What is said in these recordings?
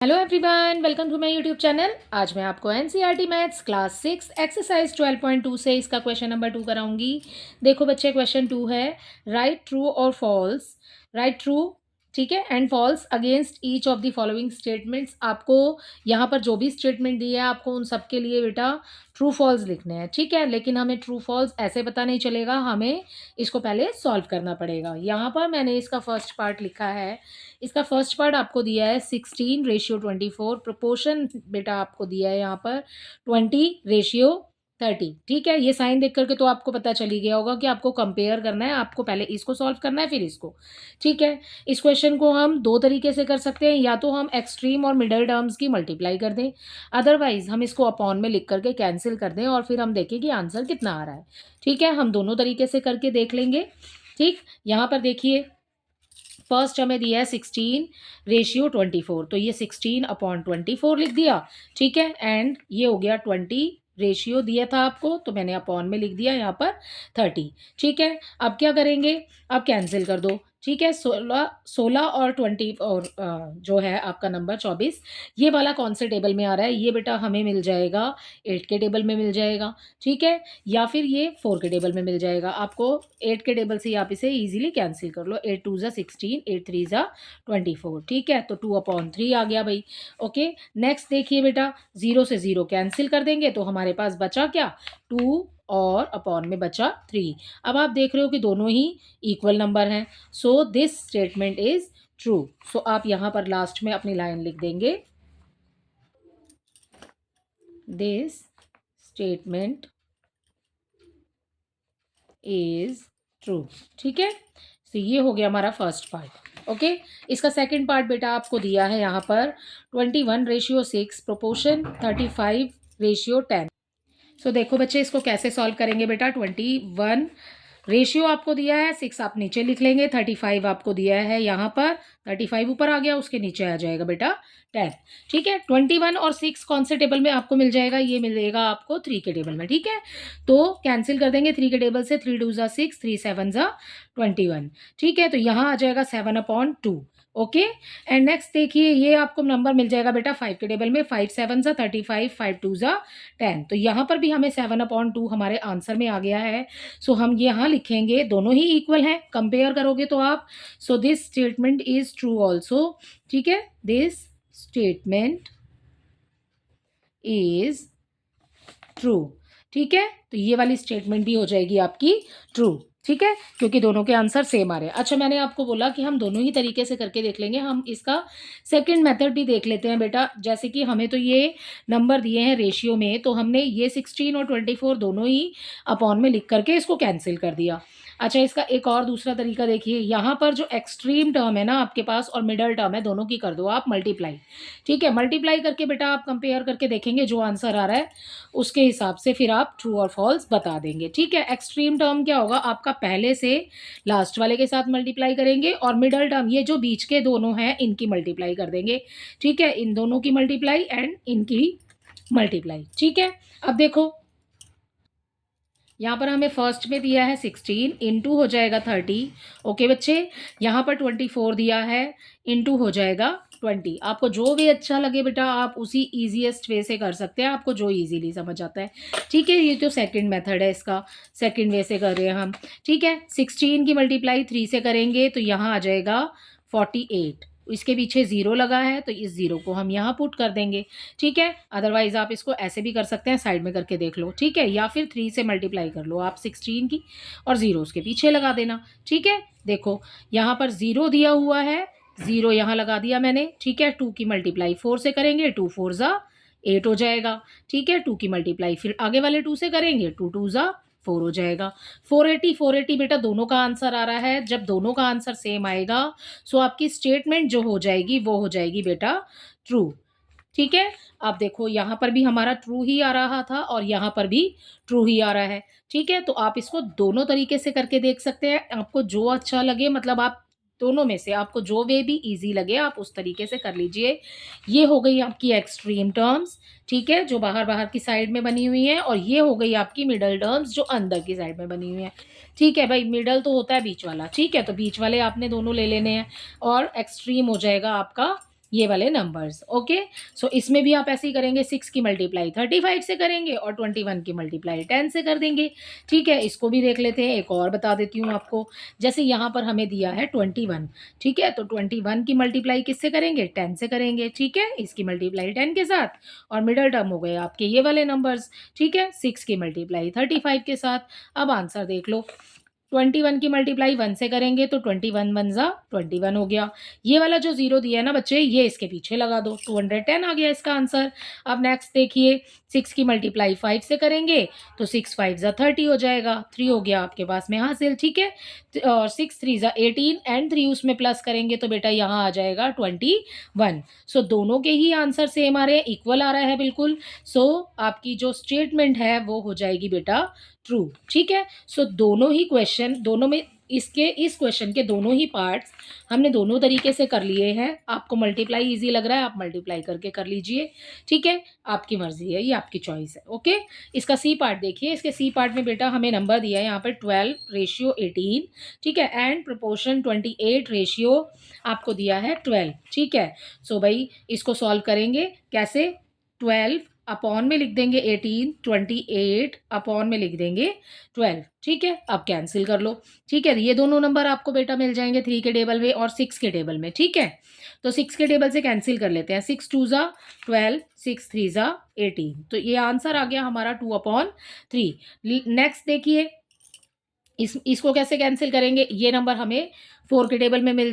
Hello everyone, welcome to my YouTube channel. आज मैं आपको एनसीईआरटी मैथ्स क्लास 6 एक्सरसाइज 12.2 से इसका क्वेश्चन नंबर 2 कराऊंगी। देखो बच्चे, क्वेश्चन 2 है राइट ट्रू और फॉल्स। राइट ट्रू, ठीक है, and false against each of the following statements. आपको यहाँ पर जो भी स्टेटमेंट दी है आपको उन सब के लिए बेटा ट्रू फॉल्स लिखने हैं, ठीक है। लेकिन हमें ट्रू फॉल्स ऐसे पता नहीं चलेगा, हमें इसको पहले सॉल्व करना पड़ेगा। यहाँ पर मैंने इसका फर्स्ट पार्ट लिखा है। इसका फर्स्ट पार्ट आपको दिया है 16:24। प्रोपोर्शन बेटा आपको दिया है यहाँ पर 20:30, ठीक है। ये साइन देख करके तो आपको पता चल ही गया होगा कि आपको कंपेयर करना है, आपको पहले इसको सॉल्व करना है फिर इसको, ठीक है। इस क्वेश्चन को हम दो तरीके से कर सकते हैं, या तो हम एक्सट्रीम और मिडल टर्म्स की मल्टीप्लाई कर दें, अदरवाइज हम इसको अपॉन में लिख करके कैंसिल कर दें और फिर हम देखें कि आंसर कितना आ रहा है, ठीक है। हम दोनों तरीके से करके देख लेंगे, ठीक। यहाँ पर देखिए, फर्स्ट हमें दिया है 16:24, तो ये 16/24 लिख दिया, ठीक है। एंड ये हो गया 20 रेशियो दिया था आपको, तो मैंने अपॉन में लिख दिया यहाँ पर 30, ठीक है। अब क्या करेंगे, अब कैंसिल कर दो, ठीक है। 16 और 20 और जो है आपका नंबर 24, ये वाला कौन से टेबल में आ रहा है, ये बेटा हमें मिल जाएगा 8 के टेबल में मिल जाएगा, ठीक है। या फिर ये 4 के टेबल में मिल जाएगा। आपको 8 के टेबल से आप इसे इजीली कैंसिल कर लो। 8 2 16, 8 3 24, ठीक है। तो 2/3 आ गया भाई, ओके। नेक्स्ट देखिए बेटा, 0 से 0 कैंसिल कर देंगे तो हमारे पास बचा क्या, 2 और अपॉन में बचा 3। अब आप देख रहे हो कि दोनों ही इक्वल नंबर हैं, so this statement is true. So आप यहाँ पर लास्ट में अपनी लाइन लिख देंगे, दिस स्टेटमेंट इज ट्रू, ठीक है। तो ये हो गया हमारा फर्स्ट पार्ट, ओके। इसका सेकंड पार्ट बेटा आपको दिया है यहाँ पर 21:6, प्रोपोर्शन 35:10। सो देखो बच्चे, इसको कैसे सॉल्व करेंगे बेटा। 21 रेशियो आपको दिया है, 6 आप नीचे लिख लेंगे, 35 आपको दिया है यहाँ पर, 35 ऊपर आ गया, उसके नीचे आ जाएगा बेटा 10, ठीक है। 21 और 6 कौन से टेबल में आपको मिल जाएगा, ये मिलेगा आपको 3 के टेबल में, ठीक है। तो कैंसिल कर देंगे 3 के टेबल से, 3 2 6, 3 7 21, ठीक है। तो यहाँ आ जाएगा 7/2, ओके। एंड नेक्स्ट देखिए, ये आपको नंबर मिल जाएगा बेटा 5 के टेबल में, 5 7 35, 5 2 10। तो यहाँ पर भी हमें 7/2 हमारे आंसर में आ गया है। सो हम यहाँ लिखेंगे, दोनों ही इक्वल हैं, कंपेयर करोगे तो आप। सो this statement is true also, ठीक है। दिस स्टेटमेंट इज ट्रू, ठीक है। तो ये वाली स्टेटमेंट भी हो जाएगी आपकी ट्रू, ठीक है, क्योंकि दोनों के आंसर सेम आ रहे हैं। अच्छा, मैंने आपको बोला कि हम दोनों ही तरीके से करके देख लेंगे। हम इसका सेकंड मेथड भी देख लेते हैं बेटा। जैसे कि हमें तो ये नंबर दिए हैं रेशियो में, तो हमने ये 16 और 24 दोनों ही अपॉन में लिख करके इसको कैंसिल कर दिया। अच्छा, इसका एक और दूसरा तरीका देखिए, यहाँ पर जो एक्सट्रीम टर्म है ना आपके पास और मिडल टर्म है, दोनों की कर दो आप मल्टीप्लाई, ठीक है। मल्टीप्लाई करके बेटा आप कंपेयर करके देखेंगे, जो आंसर आ रहा है उसके हिसाब से फिर आप ट्रू और फॉल्स बता देंगे, ठीक है। एक्सट्रीम टर्म क्या होगा आपका, पहले से लास्ट वाले के साथ मल्टीप्लाई करेंगे, और मिडल टर्म ये जो बीच के दोनों हैं इनकी मल्टीप्लाई कर देंगे, ठीक है। इन दोनों की मल्टीप्लाई एंड इनकी मल्टीप्लाई, ठीक है। अब देखो, यहाँ पर हमें फर्स्ट में दिया है 16, इंटू हो जाएगा 30, ओके बच्चे। यहाँ पर 24 दिया है, इंटू हो जाएगा 20। आपको जो भी अच्छा लगे बेटा आप उसी ईजीएस्ट वे से कर सकते हैं, आपको जो इजीली समझ आता है, ठीक है। ये जो सेकंड मेथड है, इसका सेकंड वे से कर रहे हैं हम, ठीक है। 16 की मल्टीप्लाई 3 से करेंगे तो यहाँ आ जाएगा 48। इसके पीछे 0 लगा है तो इस 0 को हम यहाँ पुट कर देंगे, ठीक है। अदरवाइज आप इसको ऐसे भी कर सकते हैं, साइड में करके देख लो, ठीक है। या फिर 3 से मल्टीप्लाई कर लो आप 16 की, और 0 उसके पीछे लगा देना, ठीक है। देखो, यहाँ पर 0 दिया हुआ है, 0 यहाँ लगा दिया मैंने, ठीक है। 2 की मल्टीप्लाई 4 से करेंगे, 2 4 8 हो जाएगा, ठीक है। 2 की मल्टीप्लाई फिर आगे वाले 2 से करेंगे, 2 2 4 हो जाएगा। 480 बेटा दोनों का आंसर आ रहा है। जब दोनों का आंसर सेम आएगा, सो आपकी स्टेटमेंट जो हो जाएगी वो हो जाएगी बेटा ट्रू, ठीक है। आप देखो, यहाँ पर भी हमारा ट्रू ही आ रहा था और यहाँ पर भी ट्रू ही आ रहा है, ठीक है। तो आप इसको दोनों तरीके से करके देख सकते हैं, आपको जो अच्छा लगे, मतलब आप दोनों में से आपको जो वे भी इजी लगे आप उस तरीके से कर लीजिए। ये हो गई आपकी एक्सट्रीम टर्म्स, ठीक है, जो बाहर बाहर की साइड में बनी हुई हैं, और ये हो गई आपकी मिडल टर्म्स जो अंदर की साइड में बनी हुई हैं, ठीक है भाई। मिडल तो होता है बीच वाला, ठीक है, तो बीच वाले आपने दोनों ले लेने हैं, और एक्सट्रीम हो जाएगा आपका ये वाले नंबर्स। ओके, सो इसमें भी आप ऐसे ही करेंगे, 6 की मल्टीप्लाई 35 से करेंगे और 21 की मल्टीप्लाई 10 से कर देंगे। ठीक है, इसको भी देख लेते हैं, एक और बता देती हूँ आपको। जैसे यहाँ पर हमें दिया है 21, ठीक है, तो 21 की मल्टीप्लाई किससे करेंगे, 10 से करेंगे। ठीक है, इसकी मल्टीप्लाई 10 के साथ, और मिडल टर्म हो गए आपके ये वाले नंबर्स। ठीक है, 6 की मल्टीप्लाई 35 के साथ। अब आंसर देख लो, 21 की मल्टीप्लाई 1 से करेंगे तो 21 वन ज़ा 21 हो गया। ये वाला जो ज़ीरो दिया है ना बच्चे, ये इसके पीछे लगा दो, 210 आ गया इसका आंसर। अब नेक्स्ट देखिए, 6 की मल्टीप्लाई 5 से करेंगे तो 6 5 ज़ा 30 हो जाएगा, 3 हो गया आपके पास में हासिल। ठीक है, और 6 3 ज़ा 18 एंड 3 उसमें प्लस करेंगे तो बेटा यहाँ आ जाएगा 21। सो दोनों के ही आंसर सेम आ रहे हैं, इक्वल आ रहा है बिल्कुल। सो आपकी जो स्टेटमेंट है वो हो जाएगी बेटा ट्रू। ठीक है, सो दोनों ही क्वेश्चन, दोनों में इसके इस क्वेश्चन के दोनों ही पार्ट्स हमने दोनों तरीके से कर लिए हैं। आपको मल्टीप्लाई इजी लग रहा है, आप मल्टीप्लाई करके कर लीजिए। ठीक है, आपकी मर्जी है, ये आपकी चॉइस है। ओके, इसका सी पार्ट देखिए, इसके सी पार्ट में बेटा हमें नंबर दिया है यहाँ पर 12:18। ठीक है, एंड प्रोपोर्शन 28 आपको दिया है 12। ठीक है, सो भाई इसको सॉल्व करेंगे कैसे, 12 अपॉन में लिख देंगे 18, 28 अपॉन में लिख देंगे 12। ठीक है, अब कैंसिल कर लो। ठीक है, ये दोनों नंबर आपको बेटा मिल जाएंगे 3 के टेबल में और 6 के टेबल में। ठीक है, तो 6 के टेबल से कैंसिल कर लेते हैं, 6 2 ज़ा 12, 6 3 ज़ा 18, तो ये आंसर आ गया हमारा 2/3। नेक्स्ट देखिए, इसको कैसे कैंसिल करेंगे, ये नंबर हमें 4 के टेबल में मिल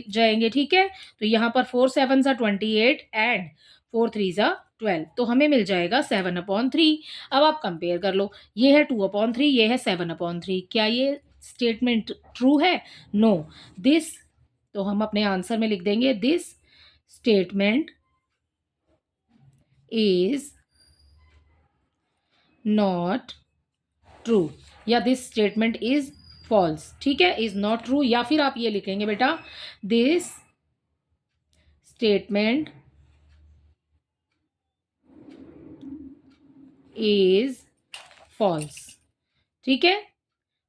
जाएंगे। ठीक है, तो यहाँ पर 4 7 ज़ा 28 एंड 4 3 ज़ा 12, तो हमें मिल जाएगा 7/3। अब आप कंपेयर कर लो, ये है 2/3, ये है 7/3। क्या ये स्टेटमेंट ट्रू है, नो। दिस, तो हम अपने आंसर में लिख देंगे, this statement is not true, या दिस स्टेटमेंट इज फॉल्स। ठीक है, इज नॉट ट्रू, या फिर आप ये लिखेंगे बेटा, दिस स्टेटमेंट इज फॉल्स। ठीक है,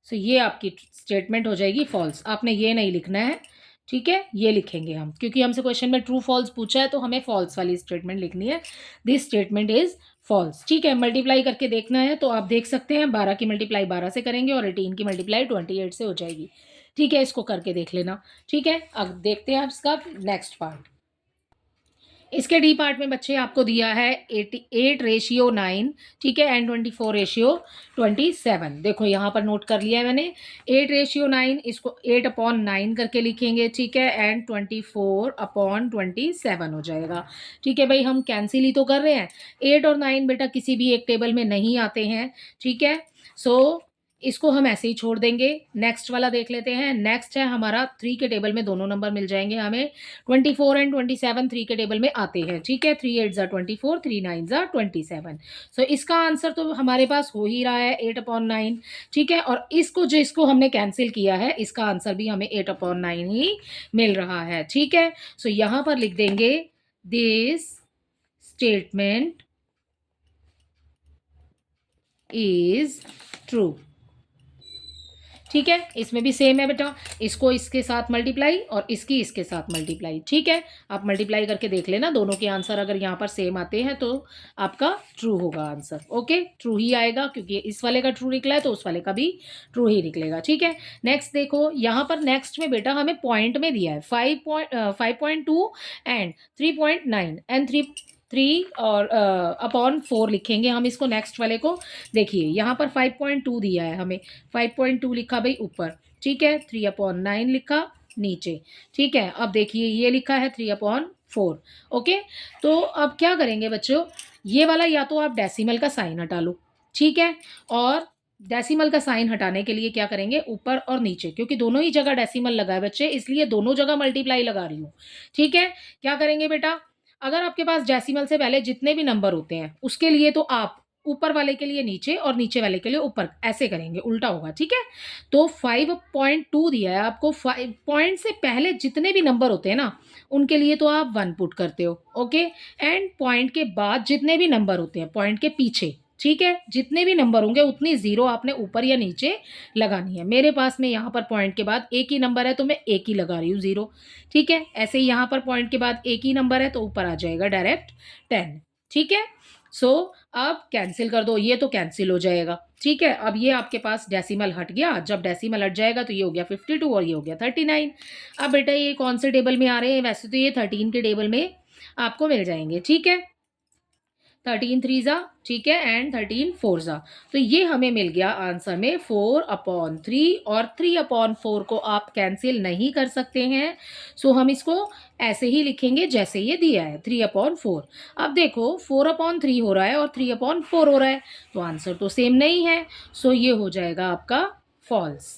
सो ये आपकी स्टेटमेंट हो जाएगी फॉल्स। आपने ये नहीं लिखना है, ठीक है, ये लिखेंगे हम, क्योंकि हमसे क्वेश्चन में ट्रू फॉल्स पूछा है तो हमें फॉल्स वाली स्टेटमेंट लिखनी है। This statement is false. ठीक है, मल्टीप्लाई करके देखना है तो आप देख सकते हैं, 12 की मल्टीप्लाई 12 से करेंगे और 18 की मल्टीप्लाई 28 से हो जाएगी। ठीक है, इसको करके देख लेना। ठीक है, अब देखते हैं आप इसका नेक्स्ट पार्ट। इसके डी पार्ट में बच्चे आपको दिया है 8:9, ठीक है, एंड 24:27। देखो यहाँ पर नोट कर लिया है मैंने, 8:9, इसको 8/9 करके लिखेंगे। ठीक है, एंड 24/27 हो जाएगा। ठीक है भाई, हम कैंसिल ही तो कर रहे हैं, 8 और 9 बेटा किसी भी एक टेबल में नहीं आते हैं। ठीक है, सो इसको हम ऐसे ही छोड़ देंगे। नेक्स्ट वाला देख लेते हैं। नेक्स्ट है हमारा 3 के टेबल में दोनों नंबर मिल जाएंगे हमें, 24 एंड 27 3 के टेबल में आते हैं। ठीक है, 3 8 ज़ा 24, 3 9 ज़ा 27। सो इसका आंसर तो हमारे पास हो ही रहा है 8/9। ठीक है, और इसको जो इसको हमने कैंसिल किया है, इसका आंसर भी हमें 8/9 ही मिल रहा है। ठीक है, सो यहाँ पर लिख देंगे, दिस स्टेटमेंट इज ट्रू। ठीक है, इसमें भी सेम है बेटा, इसको इसके साथ मल्टीप्लाई और इसकी इसके साथ मल्टीप्लाई। ठीक है, आप मल्टीप्लाई करके देख लेना, दोनों के आंसर अगर यहाँ पर सेम आते हैं तो आपका ट्रू होगा आंसर। ओके, ट्रू ही आएगा, क्योंकि इस वाले का ट्रू निकला है तो उस वाले का भी ट्रू ही निकलेगा। ठीक है, नेक्स्ट देखो, यहाँ पर नेक्स्ट में बेटा हमें पॉइंट में दिया है 5.2 एंड 3.9 एंड 3 और अपॉन 4 लिखेंगे हम इसको, नेक्स्ट वाले को। देखिए यहाँ पर 5.2 दिया है हमें, 5.2 लिखा भाई ऊपर। ठीक है, 3/9 लिखा नीचे। ठीक है, अब देखिए ये लिखा है 3/4। ओके, तो अब क्या करेंगे बच्चों, ये वाला या तो आप डेसिमल का साइन हटा लो। ठीक है, और डेसिमल का साइन हटाने के लिए क्या करेंगे, ऊपर और नीचे, क्योंकि दोनों ही जगह डेसिमल लगा है बच्चे, इसलिए दोनों जगह मल्टीप्लाई लगा रही हूँ। ठीक है, क्या करेंगे बेटा, अगर आपके पास डेसिमल से पहले जितने भी नंबर होते हैं उसके लिए तो आप ऊपर वाले के लिए नीचे और नीचे वाले के लिए ऊपर, ऐसे करेंगे, उल्टा होगा। ठीक है, तो 5.2 दिया है आपको, 5 पॉइंट से पहले जितने भी नंबर होते हैं ना उनके लिए तो आप 1 पुट करते हो। ओके, एंड पॉइंट के बाद जितने भी नंबर होते हैं पॉइंट के पीछे, ठीक है, जितने भी नंबर होंगे उतनी ज़ीरो आपने ऊपर या नीचे लगानी है। मेरे पास में यहाँ पर पॉइंट के बाद एक ही नंबर है तो मैं एक ही लगा रही हूँ ज़ीरो, ठीक है। ऐसे ही यहाँ पर पॉइंट के बाद एक ही नंबर है तो ऊपर आ जाएगा डायरेक्ट 10, ठीक है। सो अब कैंसिल कर दो, ये तो कैंसिल हो जाएगा, ठीक है। अब ये आपके पास डेसिमल हट गया, जब डेसिमल हट जाएगा तो ये हो गया 52 और ये हो गया 39। अब बेटा ये कौन से टेबल में आ रहे हैं? वैसे तो ये 13 के टेबल में आपको मिल जाएंगे, ठीक है। 13 थ्री ज़ा, ठीक है, एंड 13 फोर ज़ा। तो ये हमें मिल गया आंसर में 4/3, और 3/4 को आप कैंसिल नहीं कर सकते हैं। सो हम इसको ऐसे ही लिखेंगे जैसे ये दिया है, 3/4। अब देखो 4/3 हो रहा है और 3/4 हो रहा है, तो आंसर तो सेम नहीं है। सो ये हो जाएगा आपका फॉल्स,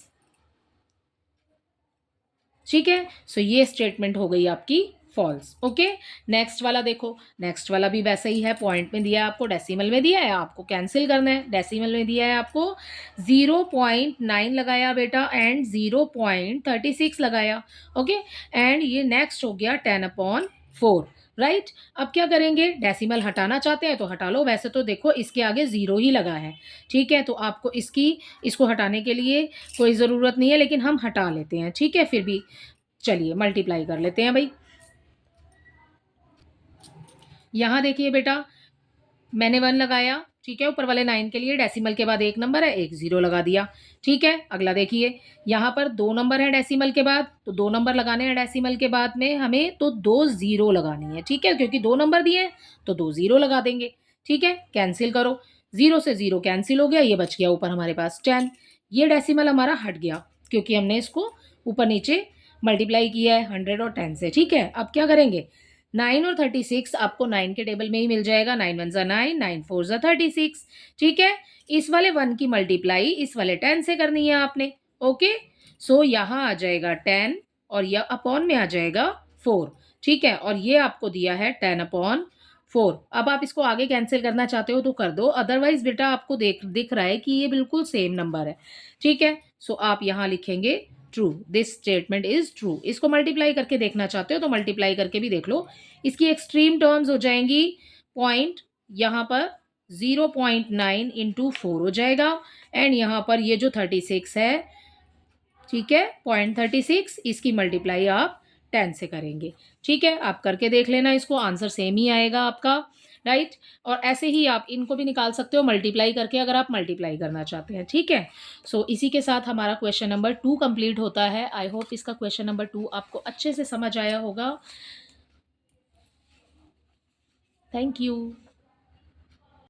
ठीक है। सो ये स्टेटमेंट हो गई आपकी फॉल्स। ओके, नेक्स्ट वाला देखो, नेक्स्ट वाला भी वैसा ही है, पॉइंट में दिया है आपको, डेसिमल में दिया है, आपको कैंसिल करना है। डेसिमल में दिया है आपको 0.9 लगाया बेटा एंड 0.36 लगाया, ओके। एंड ये नेक्स्ट हो गया 10/4, राइट। अब क्या करेंगे? डेसिमल हटाना चाहते हैं तो हटा लो, वैसे तो देखो इसके आगे ज़ीरो ही लगा है, ठीक है। तो आपको इसको हटाने के लिए कोई ज़रूरत नहीं है, लेकिन हम हटा लेते हैं, ठीक है। फिर भी चलिए मल्टीप्लाई कर लेते हैं भाई। यहाँ देखिए बेटा, मैंने 1 लगाया, ठीक है। ऊपर वाले 9 के लिए डेसिमल के बाद एक नंबर है, एक ज़ीरो लगा दिया, ठीक है। अगला देखिए, यहाँ पर 2 नंबर हैं डेसिमल के बाद, तो 2 नंबर लगाने हैं डेसिमल के बाद में हमें, तो 2 ज़ीरो लगानी है, ठीक है। क्योंकि 2 नंबर दिए हैं तो 2 ज़ीरो लगा देंगे, ठीक है। कैंसिल करो, 0 से 0 कैंसिल हो गया, ये बच गया ऊपर हमारे पास 10। ये डेसिमल हमारा हट गया क्योंकि हमने इसको ऊपर नीचे मल्टीप्लाई किया है 100 और 10 से, ठीक है। अब क्या करेंगे? 9 और 36 आपको 9 के टेबल में ही मिल जाएगा। 9 1 ज़ा 9, 9 4 ज़ा 36, ठीक है। इस वाले 1 की मल्टीप्लाई इस वाले 10 से करनी है आपने, ओके। सो यहाँ आ जाएगा 10 और यह अपॉन में आ जाएगा 4, ठीक है। और ये आपको दिया है 10/4। अब आप इसको आगे कैंसिल करना चाहते हो तो कर दो, अदरवाइज बेटा आपको दिख रहा है कि ये बिल्कुल सेम नंबर है, ठीक है। सो आप यहाँ लिखेंगे true, this statement is true. इसको मल्टीप्लाई करके देखना चाहते हो तो मल्टीप्लाई करके भी देख लो। इसकी एक्सट्रीम टर्म्स हो जाएंगी, पॉइंट यहाँ पर 0.9 इंटू 4 हो जाएगा, एंड यहाँ पर ये जो 36 है, ठीक है, 0.36, इसकी मल्टीप्लाई आप 10 से करेंगे, ठीक है। आप करके देख लेना, इसको आंसर सेम ही आएगा आपका, राइट। और ऐसे ही आप इनको भी निकाल सकते हो मल्टीप्लाई करके, अगर आप मल्टीप्लाई करना चाहते हैं, ठीक है। सो इसी के साथ हमारा क्वेश्चन नंबर 2 कंप्लीट होता है। आई होप इसका क्वेश्चन नंबर 2 आपको अच्छे से समझ आया होगा। Thank you.